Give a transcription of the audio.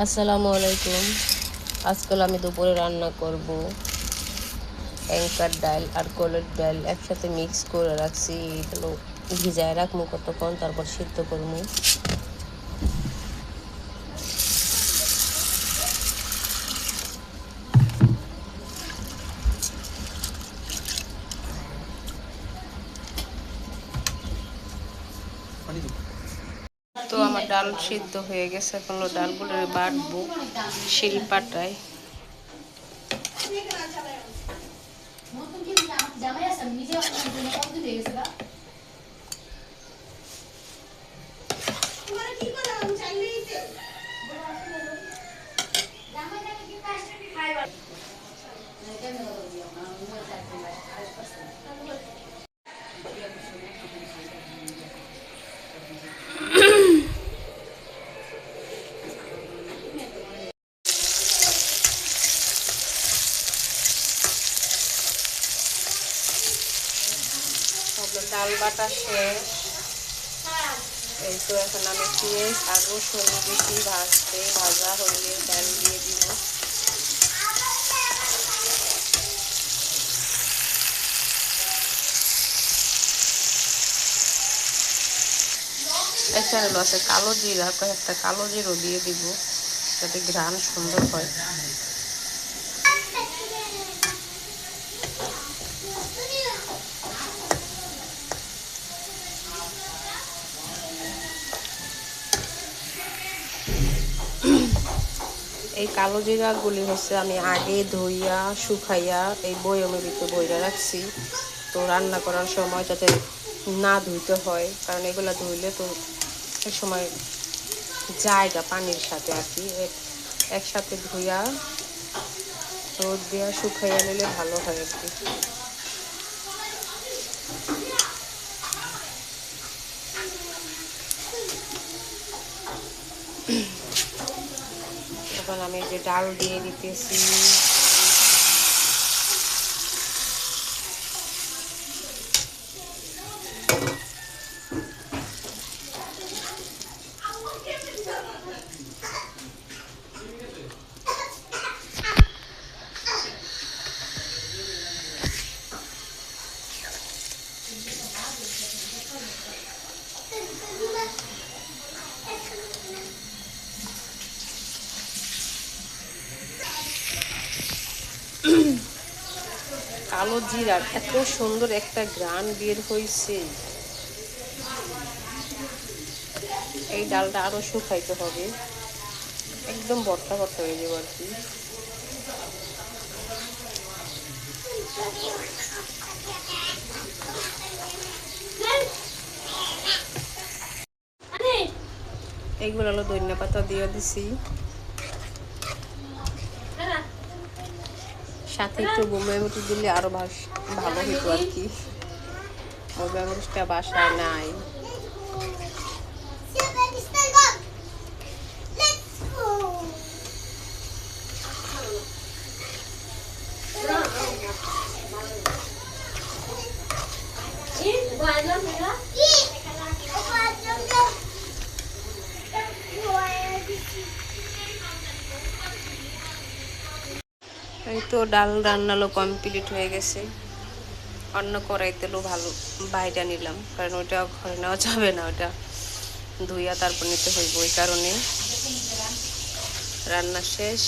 আসসালামু আলাইকুম। আজকাল আমি দুপুরে রান্না করব অ্যাঙ্কার ডাল আর কলের ডাল একসাথে মিক্স করে রাখছি। এগুলো ভিজায় রাখবো কতক্ষণ, তারপর সিদ্ধ করবো। তো আমার ডাল সিদ্ধ হয়ে গেছে, এখন ডালগুলো বাটবো শিলপাটায়। ডাল বাটা শেষ। এই তো এখন আমি পেঁয়াজ আর রসুন বেশি ভাজা হলে ডাল দিয়ে দিব। এখানে আছে কালো জিরা, কয়েকটা কালো জিরো দিয়ে দিব যাতে ঘ্রাণ সুন্দর হয়। এই কালো জিরাগুলি হচ্ছে আমি আগে ধুইয়া শুকাইয়া এই বয়মের ভিতরে বইরা রাখছি, তো রান্না করার সময় যাতে না ধুইতে হয়, কারণ এগুলা ধুইলে তো এক সময় জায়গা পানির সাথে আর কি। একসাথে ধুইয়া রোদ দিয়া শুকাইয়া নিলে ভালো হয় আর কি। এখন আমি যে ডাল দিয়ে দিতেছি। কালো জিরার এত সুন্দর একটা ঘ্রাণ বের হয়েছে। এই ডালটা আরো শুকাইতে হবে, একদম ভর্তা ভর্তা হয়ে যাবে আর কি। এইগুলো হলো ধনিয়া পাতা দিয়ে দিছি, সাথে একটু বোম্বাই মরিচ দিলে আরো ভালো হতো আর কি। বোম্বাই মরিচটা বাসায় নাই। এই তো ডাল রান্নালো কমপ্লিট হয়ে গেছে। অন্য কড়াই তেলও ভালো বাইটা নিলাম, কারণ ওইটা ঘরে নেওয়া যাবে না, ওটা ধুইয়া তারপর নিতে হইব। ওই কারণে রান্না শেষ।